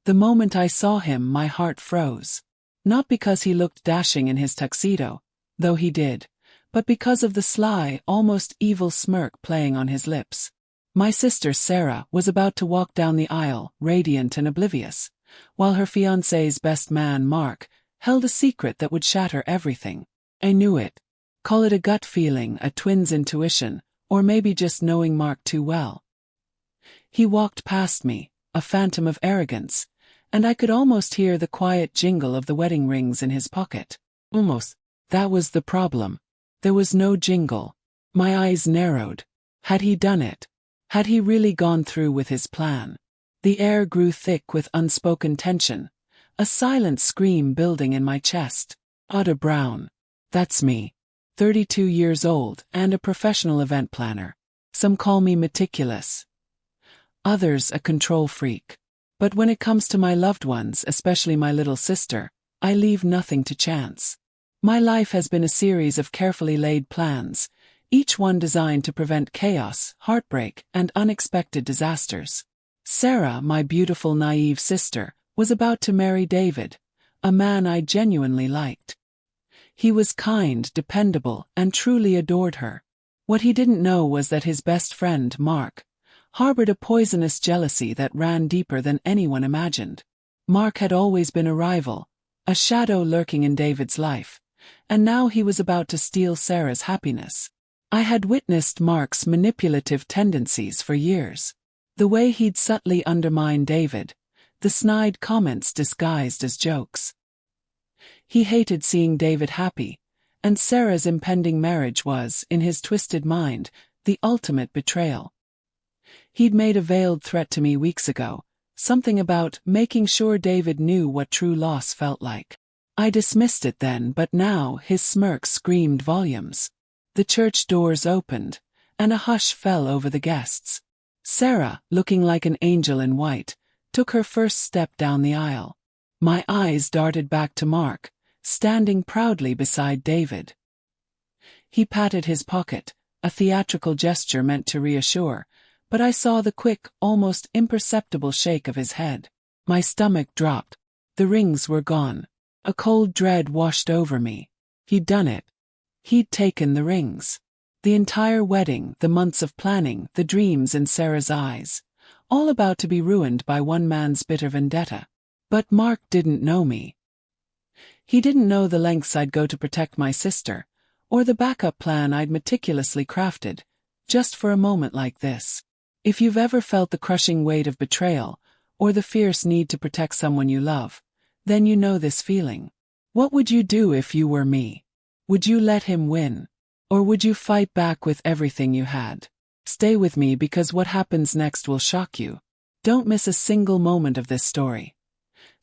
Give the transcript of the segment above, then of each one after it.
The moment I saw him, my heart froze. Not because he looked dashing in his tuxedo, though he did, but because of the sly, almost evil smirk playing on his lips. My sister Sarah was about to walk down the aisle, radiant and oblivious, while her fiancé's best man, Mark, held a secret that would shatter everything. I knew it. Call it a gut feeling, a twin's intuition, or maybe just knowing Mark too well. He walked past me, a phantom of arrogance, and I could almost hear the quiet jingle of the wedding rings in his pocket. Almost. That was the problem. There was no jingle. My eyes narrowed. Had he done it? Had he really gone through with his plan? The air grew thick with unspoken tension, a silent scream building in my chest. Oda Brown. That's me. 32 years old and a professional event planner. Some call me meticulous. Others a control freak. But when it comes to my loved ones, especially my little sister, I leave nothing to chance. My life has been a series of carefully laid plans, each one designed to prevent chaos, heartbreak, and unexpected disasters. Sarah, my beautiful naive sister, was about to marry David, a man I genuinely liked. He was kind, dependable, and truly adored her. What he didn't know was that his best friend, Mark, harbored a poisonous jealousy that ran deeper than anyone imagined. Mark had always been a rival, a shadow lurking in David's life, and now he was about to steal Sarah's happiness. I had witnessed Mark's manipulative tendencies for years. The way he'd subtly undermine David, the snide comments disguised as jokes. He hated seeing David happy, and Sarah's impending marriage was, in his twisted mind, the ultimate betrayal. He'd made a veiled threat to me weeks ago, something about making sure David knew what true loss felt like. I dismissed it then, but now his smirk screamed volumes. The church doors opened, and a hush fell over the guests. Sarah, looking like an angel in white, took her first step down the aisle. My eyes darted back to Mark, standing proudly beside David. He patted his pocket, a theatrical gesture meant to reassure, but I saw the quick, almost imperceptible shake of his head. My stomach dropped. The rings were gone. A cold dread washed over me. He'd done it. He'd taken the rings. The entire wedding, the months of planning, the dreams in Sarah's eyes, all about to be ruined by one man's bitter vendetta. But Mark didn't know me. He didn't know the lengths I'd go to protect my sister, or the backup plan I'd meticulously crafted, just for a moment like this. If you've ever felt the crushing weight of betrayal, or the fierce need to protect someone you love, then you know this feeling. What would you do if you were me? Would you let him win? Or would you fight back with everything you had? Stay with me because what happens next will shock you. Don't miss a single moment of this story.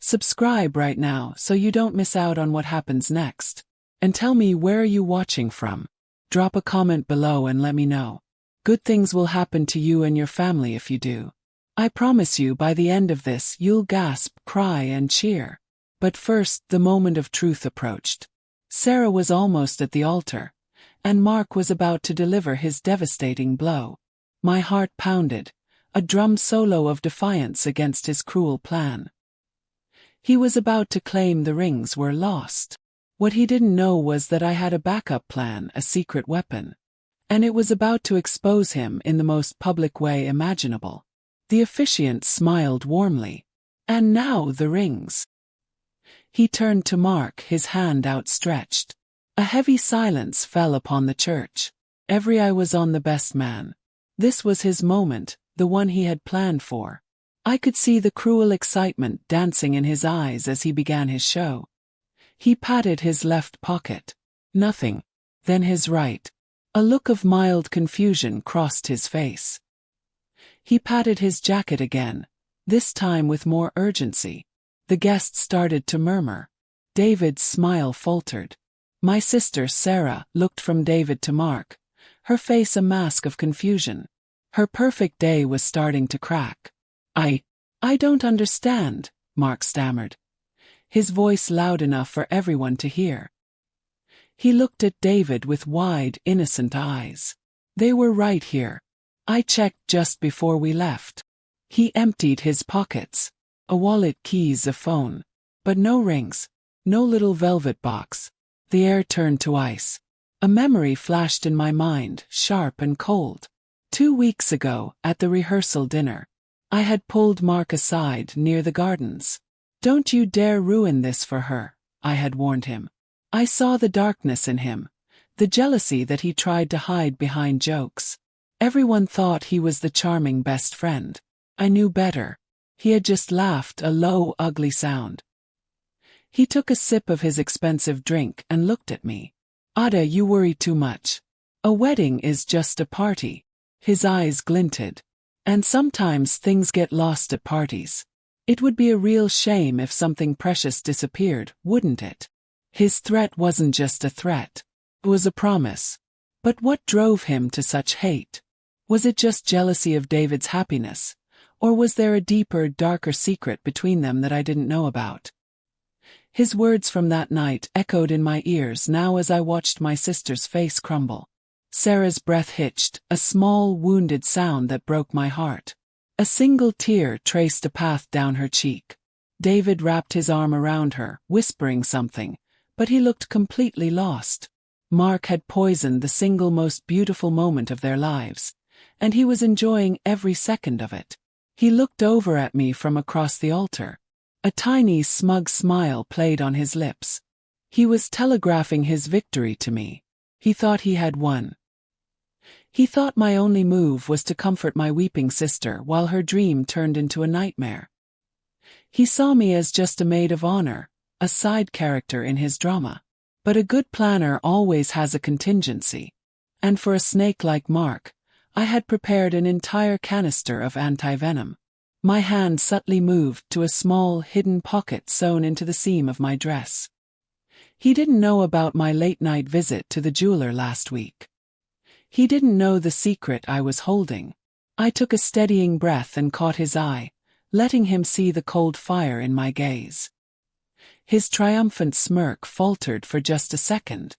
Subscribe right now so you don't miss out on what happens next. And tell me, where are you watching from? Drop a comment below and let me know. Good things will happen to you and your family if you do. I promise you, by the end of this you'll gasp, cry, and cheer. But first, the moment of truth approached. Sarah was almost at the altar, and Mark was about to deliver his devastating blow. My heart pounded, a drum solo of defiance against his cruel plan. He was about to claim the rings were lost. What he didn't know was that I had a backup plan, a secret weapon. And it was about to expose him in the most public way imaginable. The officiant smiled warmly. And now the rings. He turned to Mark, his hand outstretched. A heavy silence fell upon the church. Every eye was on the best man. This was his moment, the one he had planned for. I could see the cruel excitement dancing in his eyes as he began his show. He patted his left pocket. Nothing. Then his right. A look of mild confusion crossed his face. He patted his jacket again, this time with more urgency. The guests started to murmur. David's smile faltered. My sister Sarah looked from David to Mark, her face a mask of confusion. Her perfect day was starting to crack. I don't understand, Mark stammered, his voice loud enough for everyone to hear. He looked at David with wide, innocent eyes. They were right here. I checked just before we left. He emptied his pockets. A wallet, keys, a phone. But no rings. No little velvet box. The air turned to ice. A memory flashed in my mind, sharp and cold. 2 weeks ago, at the rehearsal dinner, I had pulled Mark aside near the gardens. "Don't you dare ruin this for her," I had warned him. I saw the darkness in him, the jealousy that he tried to hide behind jokes. Everyone thought he was the charming best friend. I knew better. He had just laughed, a low, ugly sound. He took a sip of his expensive drink and looked at me. "Ada, you worry too much. A wedding is just a party." His eyes glinted. "And sometimes things get lost at parties. It would be a real shame if something precious disappeared, wouldn't it?" His threat wasn't just a threat. It was a promise. But what drove him to such hate? Was it just jealousy of David's happiness? Or was there a deeper, darker secret between them that I didn't know about? His words from that night echoed in my ears now as I watched my sister's face crumble. Sarah's breath hitched, a small, wounded sound that broke my heart. A single tear traced a path down her cheek. David wrapped his arm around her, whispering something, but he looked completely lost. Mark had poisoned the single most beautiful moment of their lives, and he was enjoying every second of it. He looked over at me from across the altar. A tiny, smug smile played on his lips. He was telegraphing his victory to me. He thought he had won. He thought my only move was to comfort my weeping sister while her dream turned into a nightmare. He saw me as just a maid of honor, a side character in his drama. But a good planner always has a contingency. And for a snake like Mark, I had prepared an entire canister of anti-venom. My hand subtly moved to a small, hidden pocket sewn into the seam of my dress. He didn't know about my late-night visit to the jeweler last week. He didn't know the secret I was holding. I took a steadying breath and caught his eye, letting him see the cold fire in my gaze. His triumphant smirk faltered for just a second.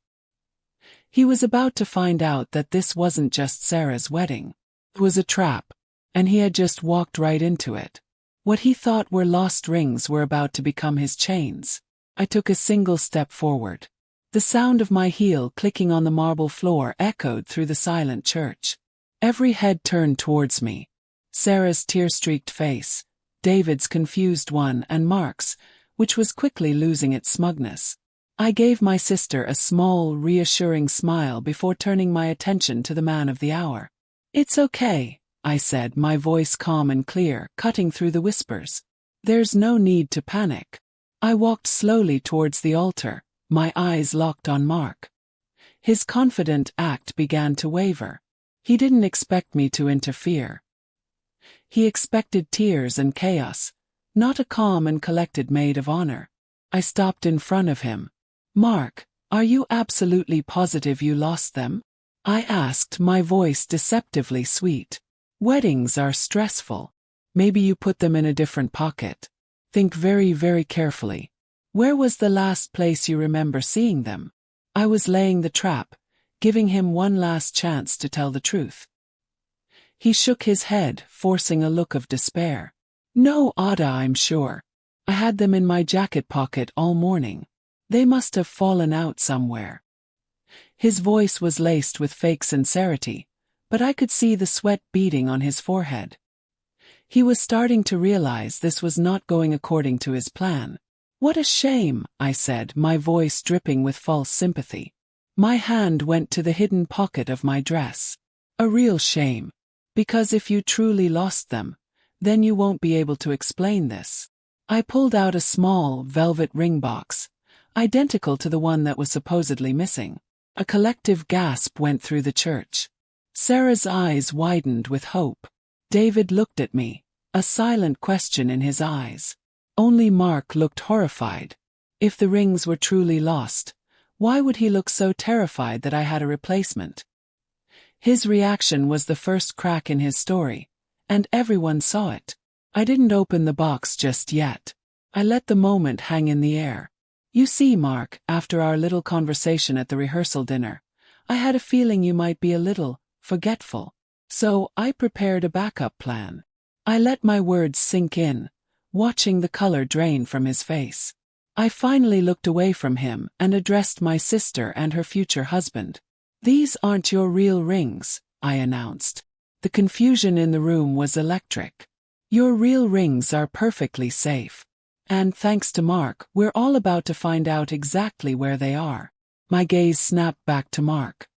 He was about to find out that this wasn't just Sarah's wedding. It was a trap, and he had just walked right into it. What he thought were lost rings were about to become his chains. I took a single step forward. The sound of my heel clicking on the marble floor echoed through the silent church. Every head turned towards me. Sarah's tear-streaked face, David's confused one, and Mark's, which was quickly losing its smugness. I gave my sister a small, reassuring smile before turning my attention to the man of the hour. "It's okay," I said, my voice calm and clear, cutting through the whispers. "There's no need to panic." I walked slowly towards the altar, my eyes locked on Mark. His confident act began to waver. He didn't expect me to interfere. He expected tears and chaos, not a calm and collected maid of honor. I stopped in front of him. "Mark, are you absolutely positive you lost them?" I asked, my voice deceptively sweet. "Weddings are stressful. Maybe you put them in a different pocket. Think very, very carefully. Where was the last place you remember seeing them?" I was laying the trap, giving him one last chance to tell the truth. He shook his head, forcing a look of despair. "No, Ada, I'm sure. I had them in my jacket pocket all morning. They must have fallen out somewhere." His voice was laced with fake sincerity, but I could see the sweat beading on his forehead. He was starting to realize this was not going according to his plan. "What a shame," I said, my voice dripping with false sympathy. My hand went to the hidden pocket of my dress. "A real shame. Because if you truly lost them, then you won't be able to explain this." I pulled out a small, velvet ring box, identical to the one that was supposedly missing. A collective gasp went through the church. Sarah's eyes widened with hope. David looked at me, a silent question in his eyes. Only Mark looked horrified. If the rings were truly lost, why would he look so terrified that I had a replacement? His reaction was the first crack in his story, and everyone saw it. I didn't open the box just yet. I let the moment hang in the air. "You see, Mark, after our little conversation at the rehearsal dinner, I had a feeling you might be a little forgetful. So I prepared a backup plan." I let my words sink in, watching the color drain from his face. I finally looked away from him and addressed my sister and her future husband. "These aren't your real rings," I announced. The confusion in the room was electric. "Your real rings are perfectly safe. And thanks to Mark, we're all about to find out exactly where they are." My gaze snapped back to Mark.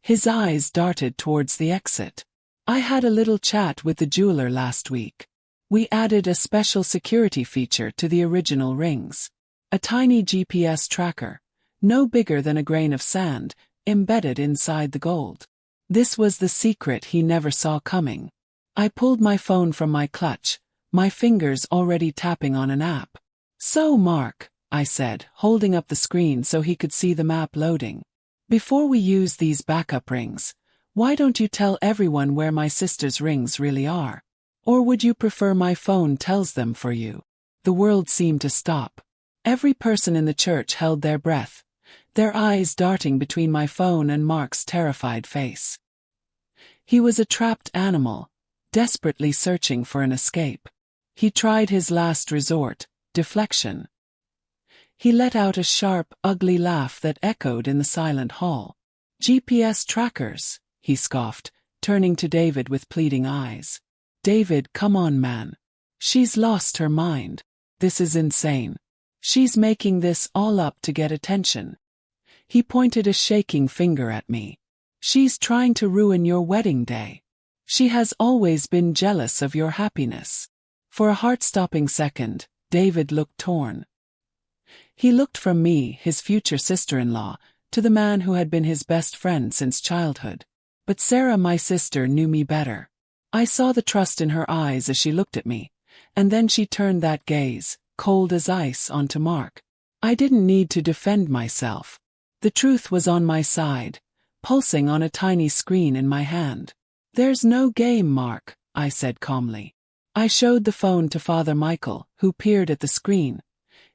His eyes darted towards the exit. "I had a little chat with the jeweler last week. We added a special security feature to the original rings. A tiny GPS tracker, no bigger than a grain of sand, embedded inside the gold. This was the secret he never saw coming." I pulled my phone from my clutch, my fingers already tapping on an app. "So Mark," I said, holding up the screen so he could see the map loading. "Before we use these backup rings, why don't you tell everyone where my sister's rings really are? Or would you prefer my phone tells them for you?" The world seemed to stop. Every person in the church held their breath, their eyes darting between my phone and Mark's terrified face. He was a trapped animal, desperately searching for an escape. He tried his last resort, deflection. He let out a sharp, ugly laugh that echoed in the silent hall. "GPS trackers," he scoffed, turning to David with pleading eyes. "David, come on, man. She's lost her mind. This is insane. She's making this all up to get attention." He pointed a shaking finger at me. "She's trying to ruin your wedding day. She has always been jealous of your happiness." For a heart-stopping second, David looked torn. He looked from me, his future sister-in-law, to the man who had been his best friend since childhood. But Sarah, my sister, knew me better. I saw the trust in her eyes as she looked at me, and then she turned that gaze, cold as ice, onto Mark. I didn't need to defend myself. The truth was on my side, pulsing on a tiny screen in my hand. "There's no game, Mark," I said calmly. I showed the phone to Father Michael, who peered at the screen,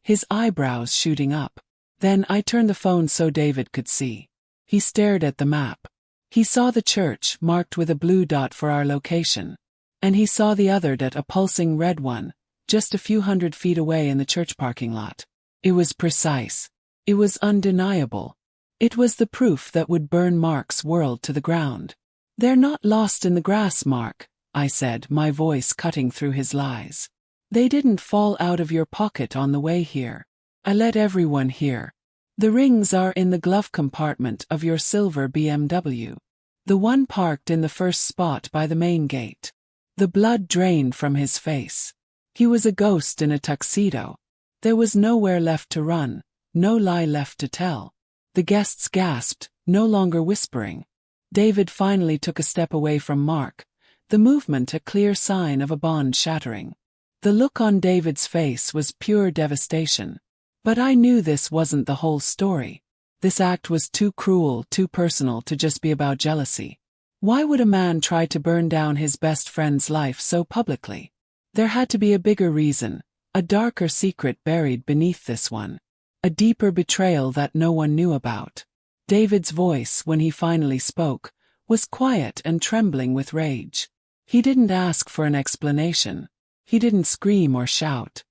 his eyebrows shooting up. Then I turned the phone so David could see. He stared at the map. He saw the church marked with a blue dot for our location. And he saw the other dot, a pulsing red one, just a few hundred feet away in the church parking lot. It was precise. It was undeniable. It was the proof that would burn Mark's world to the ground. "They're not lost in the grass, Mark," I said, my voice cutting through his lies. "They didn't fall out of your pocket on the way here. I let everyone hear. The rings are in the glove compartment of your silver BMW. The one parked in the first spot by the main gate." The blood drained from his face. He was a ghost in a tuxedo. There was nowhere left to run, no lie left to tell. The guests gasped, no longer whispering. David finally took a step away from Mark, the movement a clear sign of a bond shattering. The look on David's face was pure devastation. But I knew this wasn't the whole story. This act was too cruel, too personal to just be about jealousy. Why would a man try to burn down his best friend's life so publicly? There had to be a bigger reason, a darker secret buried beneath this one. A deeper betrayal that no one knew about. David's voice, when he finally spoke, was quiet and trembling with rage. He didn't ask for an explanation. He didn't scream or shout.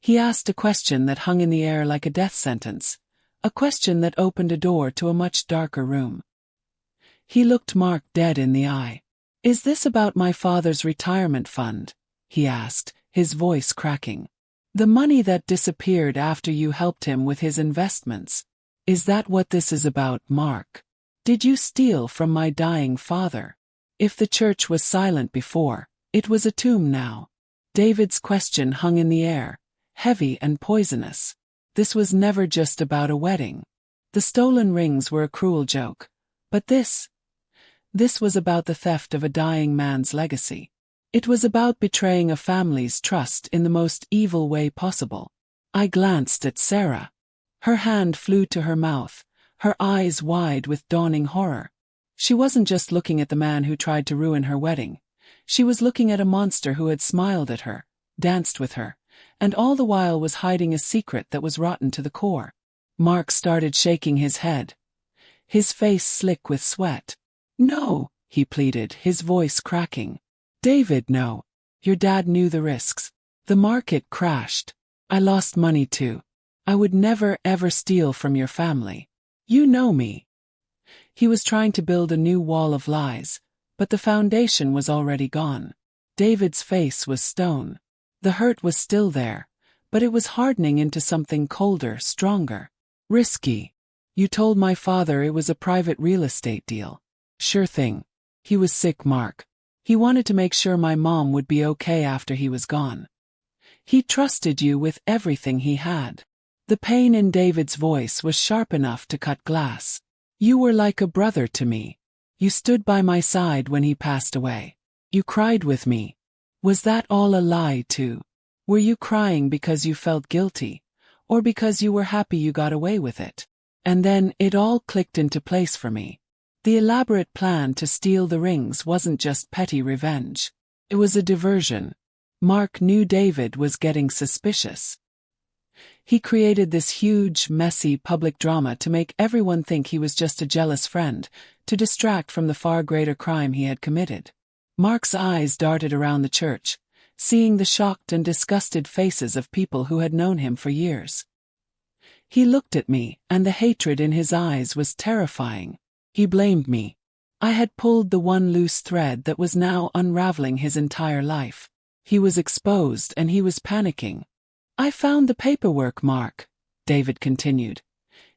He asked a question that hung in the air like a death sentence, a question that opened a door to a much darker room. He looked Mark dead in the eye. "Is this about my father's retirement fund?" he asked, his voice cracking. "The money that disappeared after you helped him with his investments. Is that what this is about, Mark? Did you steal from my dying father?" If the church was silent before, it was a tomb now. David's question hung in the air, heavy and poisonous. This was never just about a wedding. The stolen rings were a cruel joke. But this was about the theft of a dying man's legacy. It was about betraying a family's trust in the most evil way possible. I glanced at Sarah. Her hand flew to her mouth, her eyes wide with dawning horror. She wasn't just looking at the man who tried to ruin her wedding. She was looking at a monster who had smiled at her, danced with her, and all the while was hiding a secret that was rotten to the core. Mark started shaking his head, his face slick with sweat. "No," he pleaded, his voice cracking. "David, no. Your dad knew the risks. The market crashed. I lost money too. I would never ever steal from your family. You know me. He was trying to build a new wall of lies, but the foundation was already gone. David's face was stone. The hurt was still there, but it was hardening into something colder, stronger. Risky. You told my father it was a private real estate deal. Sure thing. He was sick, Mark. He wanted to make sure my mom would be okay after he was gone. He trusted you with everything he had. The pain in David's voice was sharp enough to cut glass. You were like a brother to me. You stood by my side when he passed away. You cried with me. Was that all a lie too? Were you crying because you felt guilty, or because you were happy you got away with it? And then it all clicked into place for me. The elaborate plan to steal the rings wasn't just petty revenge. It was a diversion. Mark knew David was getting suspicious. He created this huge, messy public drama to make everyone think he was just a jealous friend, to distract from the far greater crime he had committed. Mark's eyes darted around the church, seeing the shocked and disgusted faces of people who had known him for years. He looked at me, and the hatred in his eyes was terrifying. He blamed me. I had pulled the one loose thread that was now unraveling his entire life. He was exposed and he was panicking. I found the paperwork, Mark, David continued,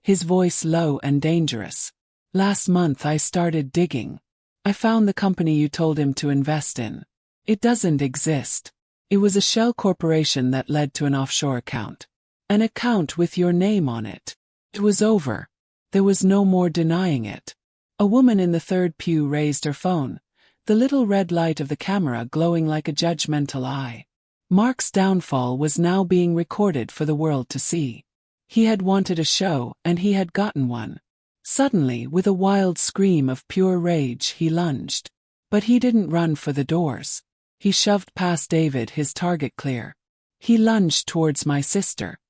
his voice low and dangerous. Last month I started digging. I found the company you told him to invest in. It doesn't exist. It was a shell corporation that led to an offshore account. An account with your name on it. It was over. There was no more denying it. A woman in the third pew raised her phone, the little red light of the camera glowing like a judgmental eye. Mark's downfall was now being recorded for the world to see. He had wanted a show, and he had gotten one. Suddenly, with a wild scream of pure rage, he lunged. But he didn't run for the doors. He shoved past David, his target clear. He lunged towards my sister.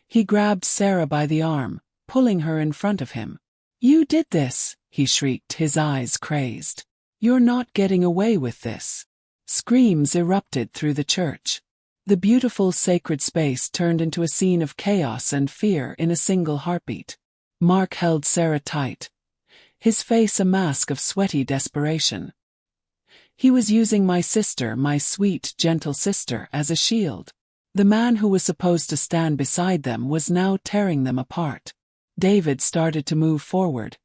He grabbed Sarah by the arm, pulling her in front of him. You did this, he shrieked, his eyes crazed. You're not getting away with this. Screams erupted through the church. The beautiful sacred space turned into a scene of chaos and fear in a single heartbeat. Mark held Sarah tight, his face a mask of sweaty desperation. He was using my sister, my sweet, gentle sister, as a shield. The man who was supposed to stand beside them was now tearing them apart. David started to move forward,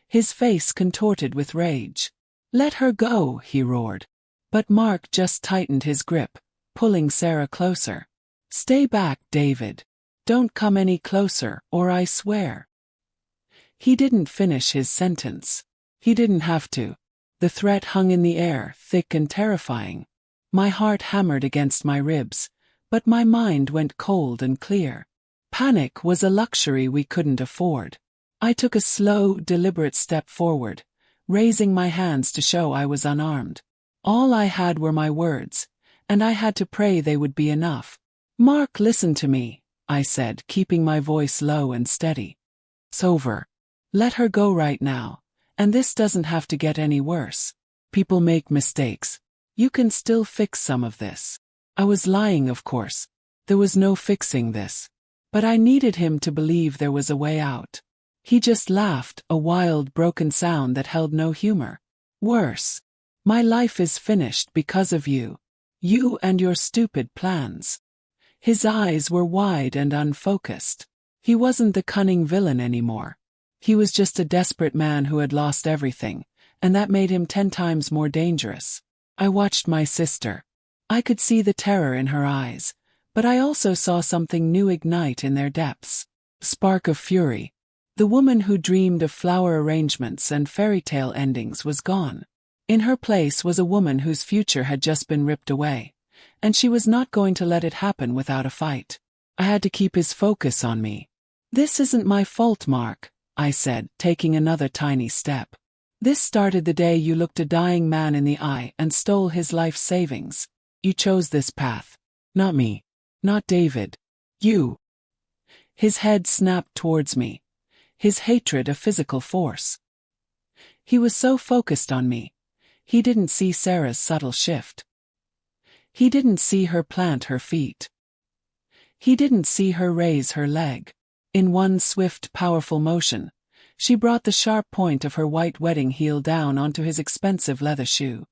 his face contorted with rage. Let her go, he roared. But Mark just tightened his grip, pulling Sarah closer. Stay back, David. Don't come any closer, or I swear. He didn't finish his sentence. He didn't have to. The threat hung in the air, thick and terrifying. My heart hammered against my ribs, but my mind went cold and clear. Panic was a luxury we couldn't afford. I took a slow, deliberate step forward, raising my hands to show I was unarmed. All I had were my words, and I had to pray they would be enough. Mark, listen to me, I said, keeping my voice low and steady. It's over. Let her go right now, and this doesn't have to get any worse. People make mistakes. You can still fix some of this. I was lying, of course. There was no fixing this. But I needed him to believe there was a way out. He just laughed, a wild, broken sound that held no humor. Worse. My life is finished because of you. You and your stupid plans. His eyes were wide and unfocused. He wasn't the cunning villain anymore. He was just a desperate man who had lost everything, and that made him 10 times more dangerous. I watched my sister. I could see the terror in her eyes, but I also saw something new ignite in their depths. A spark of fury. The woman who dreamed of flower arrangements and fairy tale endings was gone. In her place was a woman whose future had just been ripped away, and she was not going to let it happen without a fight. I had to keep his focus on me. This isn't my fault, Mark, I said, taking another tiny step. This started the day you looked a dying man in the eye and stole his life savings. You chose this path. Not me. Not David. You. His head snapped towards me, his hatred a physical force. He was so focused on me. He didn't see Sarah's subtle shift. He didn't see her plant her feet. He didn't see her raise her leg. In one swift, powerful motion, she brought the sharp point of her white wedding heel down onto his expensive leather shoe.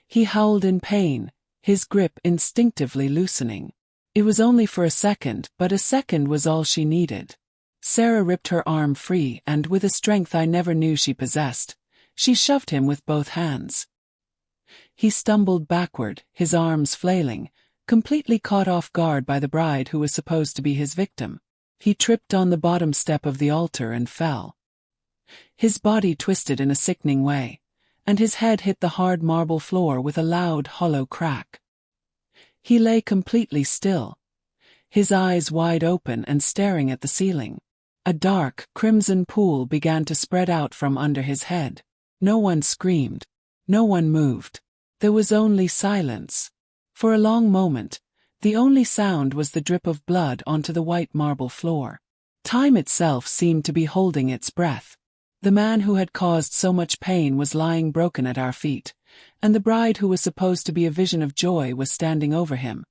He howled in pain, his grip instinctively loosening. It was only for a second, but a second was all she needed. Sarah ripped her arm free and, with a strength I never knew she possessed, she shoved him with both hands. He stumbled backward, his arms flailing, completely caught off guard by the bride who was supposed to be his victim. He tripped on the bottom step of the altar and fell. His body twisted in a sickening way, and his head hit the hard marble floor with a loud, hollow crack. He lay completely still, his eyes wide open and staring at the ceiling. A dark, crimson pool began to spread out from under his head. No one screamed. No one moved. There was only silence. For a long moment, the only sound was the drip of blood onto the white marble floor. Time itself seemed to be holding its breath. The man who had caused so much pain was lying broken at our feet, and the bride who was supposed to be a vision of joy was standing over him,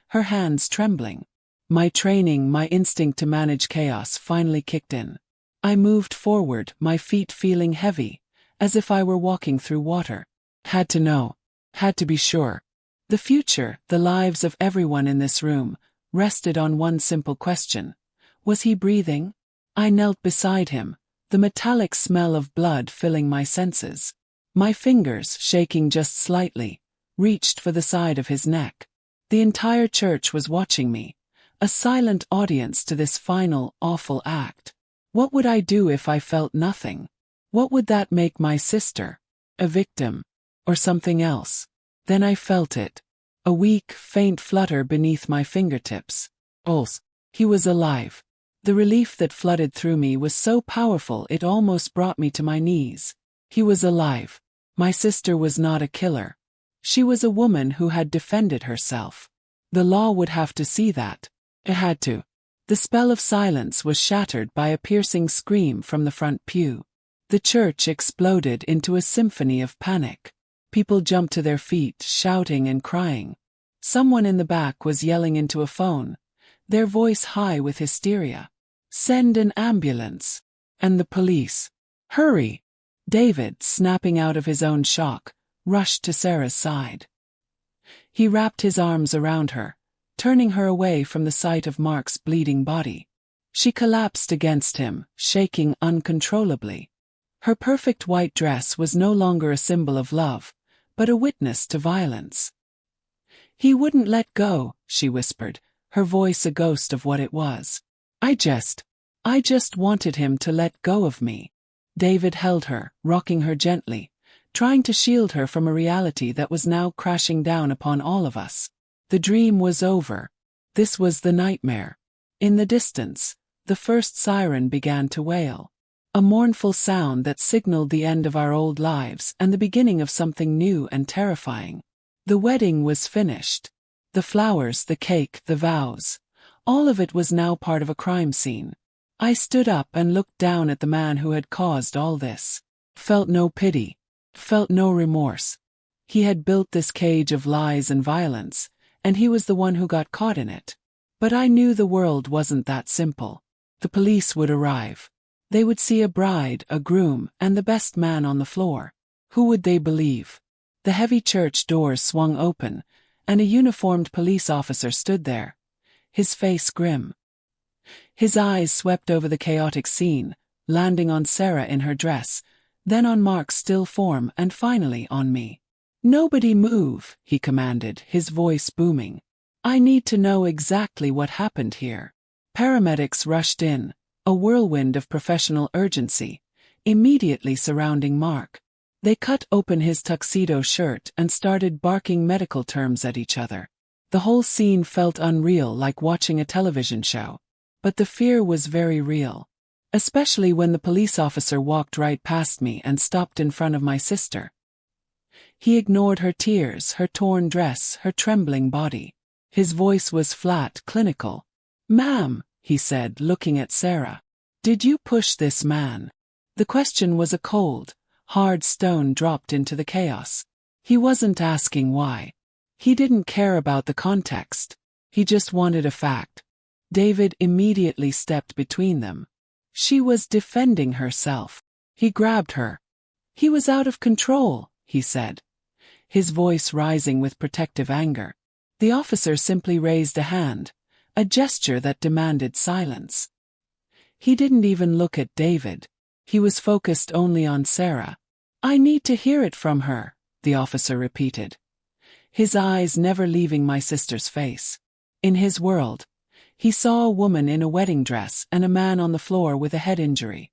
her hands trembling. My training, my instinct to manage chaos finally kicked in. I moved forward, my feet feeling heavy, as if I were walking through water. Had to know. Had to be sure. The future, the lives of everyone in this room, rested on one simple question. Was he breathing? I knelt beside him, the metallic smell of blood filling my senses. My fingers, shaking just slightly, reached for the side of his neck. The entire church was watching me, a silent audience to this final, awful act. What would I do if I felt nothing? What would that make my sister? A victim? Or something else? Then I felt it. A weak, faint flutter beneath my fingertips. Pulse. He was alive. The relief that flooded through me was so powerful it almost brought me to my knees. He was alive. My sister was not a killer. She was a woman who had defended herself. The law would have to see that. It had to. The spell of silence was shattered by a piercing scream from the front pew. The church exploded into a symphony of panic. People jumped to their feet, shouting and crying. Someone in the back was yelling into a phone, their voice high with hysteria. "Send an ambulance." And the police. "Hurry!" David, snapping out of his own shock, rushed to Sarah's side. He wrapped his arms around her, turning her away from the sight of Mark's bleeding body. She collapsed against him, shaking uncontrollably. Her perfect white dress was no longer a symbol of love, but a witness to violence. "He wouldn't let go," she whispered, her voice a ghost of what it was. I just wanted him to let go of me." David held her, rocking her gently, trying to shield her from a reality that was now crashing down upon all of us. The dream was over. This was the nightmare. In the distance, the first siren began to wail. A mournful sound that signaled the end of our old lives and the beginning of something new and terrifying. The wedding was finished. The flowers, the cake, the vows. All of it was now part of a crime scene. I stood up and looked down at the man who had caused all this. Felt no pity. Felt no remorse. He had built this cage of lies and violence, and he was the one who got caught in it. But I knew the world wasn't that simple. The police would arrive. They would see a bride, a groom, and the best man on the floor. Who would they believe? The heavy church doors swung open, and a uniformed police officer stood there, his face grim. His eyes swept over the chaotic scene, landing on Sarah in her dress, then on Mark's still form, and finally on me. "Nobody move," he commanded, his voice booming. "I need to know exactly what happened here." Paramedics rushed in, a whirlwind of professional urgency, immediately surrounding Mark. They cut open his tuxedo shirt and started barking medical terms at each other. The whole scene felt unreal, like watching a television show. But the fear was very real. Especially when the police officer walked right past me and stopped in front of my sister. He ignored her tears, her torn dress, her trembling body. His voice was flat, clinical. "Ma'am," he said, looking at Sarah. "Did you push this man?" The question was a cold, hard stone dropped into the chaos. He wasn't asking why. He didn't care about the context. He just wanted a fact. David immediately stepped between them. She was defending herself. He grabbed her. He was out of control, he said, his voice rising with protective anger. The officer simply raised a hand, a gesture that demanded silence. He didn't even look at David. He was focused only on Sarah. "I need to hear it from her," the officer repeated, his eyes never leaving my sister's face. In his world, he saw a woman in a wedding dress and a man on the floor with a head injury.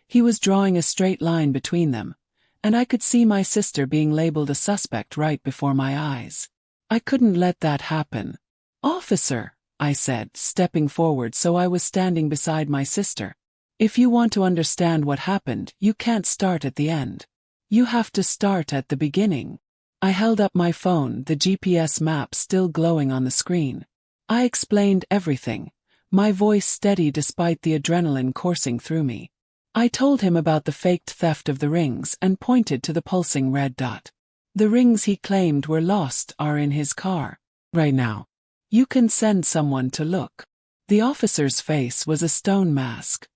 He was drawing a straight line between them, and I could see my sister being labeled a suspect right before my eyes. I couldn't let that happen. "Officer," I said, stepping forward so I was standing beside my sister. "If you want to understand what happened, you can't start at the end. You have to start at the beginning." I held up my phone, the GPS map still glowing on the screen. I explained everything, my voice steady despite the adrenaline coursing through me. I told him about the faked theft of the rings and pointed to the pulsing red dot. The rings he claimed were lost are in his car. Right now. You can send someone to look. The officer's face was a stone mask.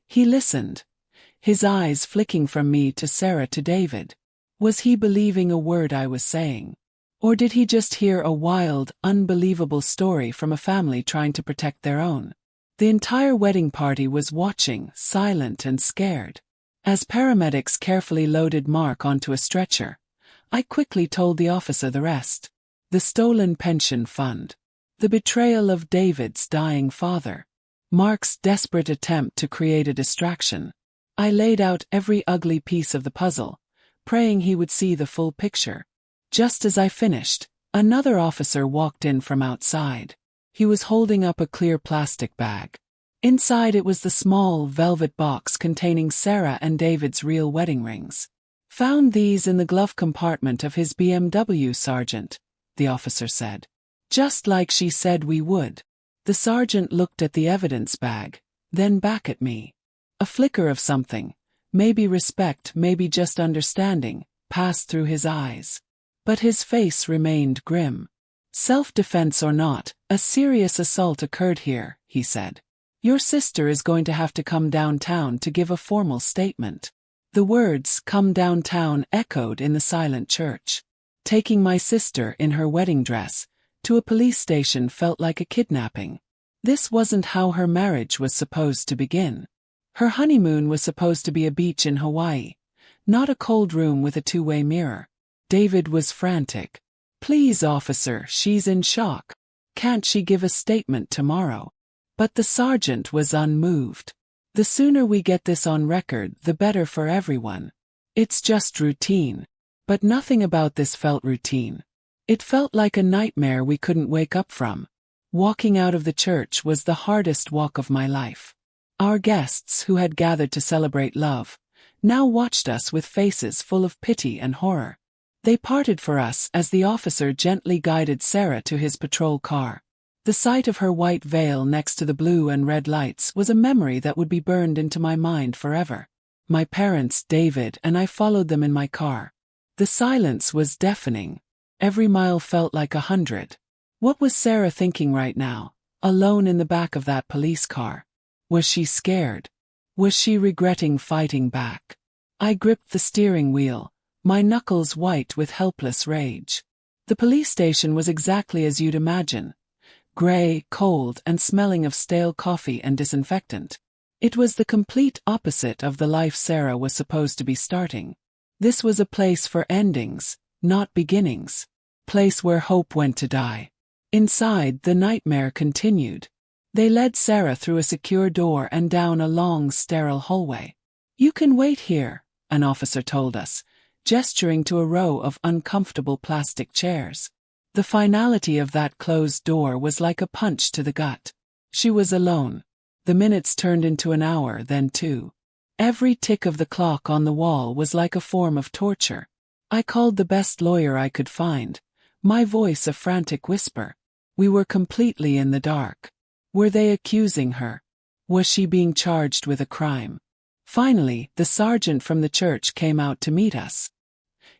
He listened, his eyes flicking from me to Sarah to David. Was he believing a word I was saying? Or did he just hear a wild, unbelievable story from a family trying to protect their own? The entire wedding party was watching, silent and scared. As paramedics carefully loaded Mark onto a stretcher, I quickly told the officer the rest. The stolen pension fund. The betrayal of David's dying father. Mark's desperate attempt to create a distraction. I laid out every ugly piece of the puzzle, praying he would see the full picture. Just as I finished, another officer walked in from outside. He was holding up a clear plastic bag. Inside it was the small, velvet box containing Sarah and David's real wedding rings. "Found these in the glove compartment of his BMW, Sergeant," the officer said. "Just like she said we would." The sergeant looked at the evidence bag, then back at me. A flicker of something, maybe respect, maybe just understanding, passed through his eyes. But his face remained grim. "Self-defense or not, a serious assault occurred here," he said. "Your sister is going to have to come downtown to give a formal statement." The words, "come downtown," echoed in the silent church. Taking my sister in her wedding dress to a police station felt like a kidnapping. This wasn't how her marriage was supposed to begin. Her honeymoon was supposed to be a beach in Hawaii, not a cold room with a two-way mirror. David was frantic. "Please, officer, she's in shock. Can't she give a statement tomorrow?" But the sergeant was unmoved. "The sooner we get this on record, the better for everyone. It's just routine." But nothing about this felt routine. It felt like a nightmare we couldn't wake up from. Walking out of the church was the hardest walk of my life. Our guests, who had gathered to celebrate love, now watched us with faces full of pity and horror. They parted for us as the officer gently guided Sarah to his patrol car. The sight of her white veil next to the blue and red lights was a memory that would be burned into my mind forever. My parents, David, and I followed them in my car. The silence was deafening. Every mile felt like 100. What was Sarah thinking right now, alone in the back of that police car? Was she scared? Was she regretting fighting back? I gripped the steering wheel, my knuckles white with helpless rage. The police station was exactly as you'd imagine. Gray, cold, and smelling of stale coffee and disinfectant. It was the complete opposite of the life Sarah was supposed to be starting. This was a place for endings, not beginnings. Place where hope went to die. Inside, the nightmare continued. They led Sarah through a secure door and down a long, sterile hallway. "You can wait here," an officer told us, gesturing to a row of uncomfortable plastic chairs. The finality of that closed door was like a punch to the gut. She was alone. The minutes turned into an hour, then 2. Every tick of the clock on the wall was like a form of torture. I called the best lawyer I could find, my voice a frantic whisper. We were completely in the dark. Were they accusing her? Was she being charged with a crime? Finally, the sergeant from the church came out to meet us.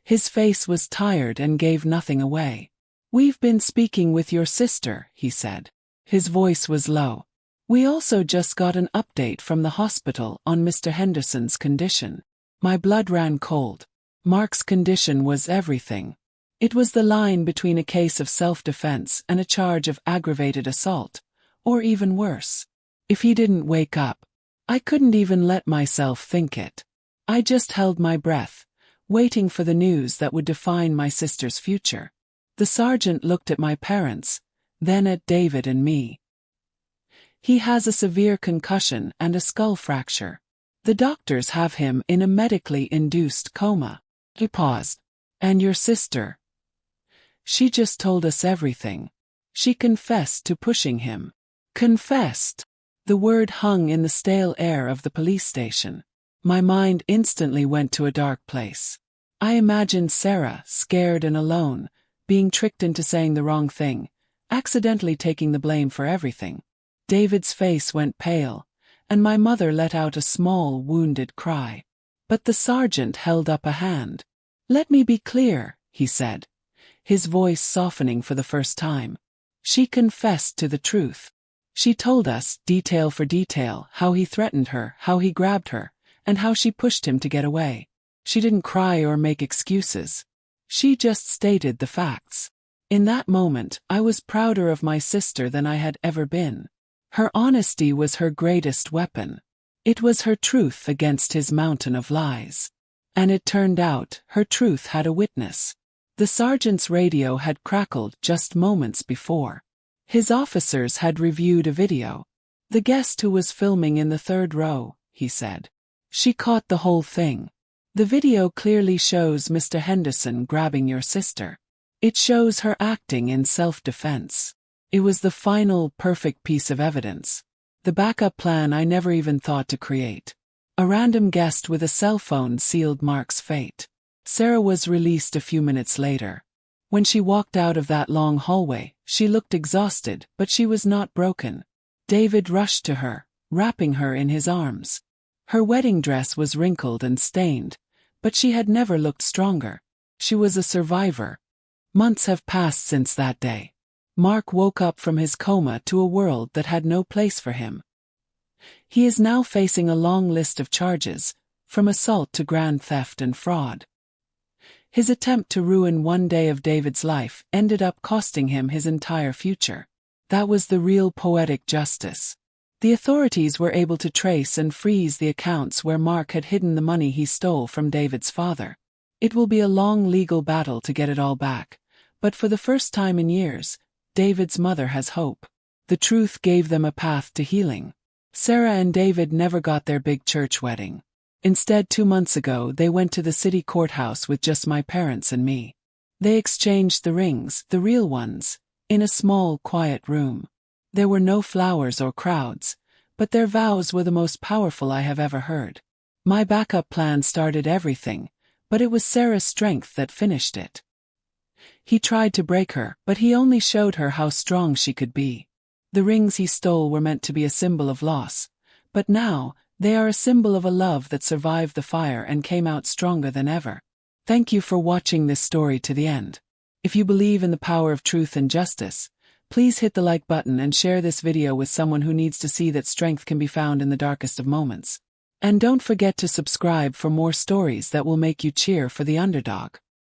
His face was tired and gave nothing away. "We've been speaking with your sister," he said. His voice was low. "We also just got an update from the hospital on Mr. Henderson's condition." My blood ran cold. Mark's condition was everything. It was the line between a case of self-defense and a charge of aggravated assault, or even worse. If he didn't wake up, I couldn't even let myself think it. I just held my breath, waiting for the news that would define my sister's future. The sergeant looked at my parents, then at David and me. "He has a severe concussion and a skull fracture. The doctors have him in a medically induced coma." He paused. "And your sister? She just told us everything. She confessed to pushing him." Confessed. The word hung in the stale air of the police station. My mind instantly went to a dark place. I imagined Sarah, scared and alone, being tricked into saying the wrong thing, accidentally taking the blame for everything. David's face went pale, and my mother let out a small, wounded cry. But the sergeant held up a hand. "Let me be clear," he said, his voice softening for the first time. "She confessed to the truth. She told us, detail for detail, how he threatened her, how he grabbed her, and how she pushed him to get away. She didn't cry or make excuses. She just stated the facts." In that moment, I was prouder of my sister than I had ever been. Her honesty was her greatest weapon. It was her truth against his mountain of lies. And it turned out, her truth had a witness. The sergeant's radio had crackled just moments before. His officers had reviewed a video. "The guest who was filming in the third row," he said. "She caught the whole thing. The video clearly shows Mr. Henderson grabbing your sister. It shows her acting in self-defense. It was the final, perfect piece of evidence. The backup plan I never even thought to create. A random guest with a cell phone sealed Mark's fate." Sarah was released a few minutes later. When she walked out of that long hallway, she looked exhausted, but she was not broken. David rushed to her, wrapping her in his arms. Her wedding dress was wrinkled and stained, but she had never looked stronger. She was a survivor. Months have passed since that day. Mark woke up from his coma to a world that had no place for him. He is now facing a long list of charges, from assault to grand theft and fraud. His attempt to ruin one day of David's life ended up costing him his entire future. That was the real poetic justice. The authorities were able to trace and freeze the accounts where Mark had hidden the money he stole from David's father. It will be a long legal battle to get it all back, but for the first time in years, David's mother has hope. The truth gave them a path to healing. Sarah and David never got their big church wedding. Instead, 2 months ago, they went to the city courthouse with just my parents and me. They exchanged the rings, the real ones, in a small, quiet room. There were no flowers or crowds, but their vows were the most powerful I have ever heard. My backup plan started everything, but it was Sarah's strength that finished it. He tried to break her, but he only showed her how strong she could be. The rings he stole were meant to be a symbol of loss, but now, they are a symbol of a love that survived the fire and came out stronger than ever. Thank you for watching this story to the end. If you believe in the power of truth and justice, please hit the like button and share this video with someone who needs to see that strength can be found in the darkest of moments. And don't forget to subscribe for more stories that will make you cheer for the underdog.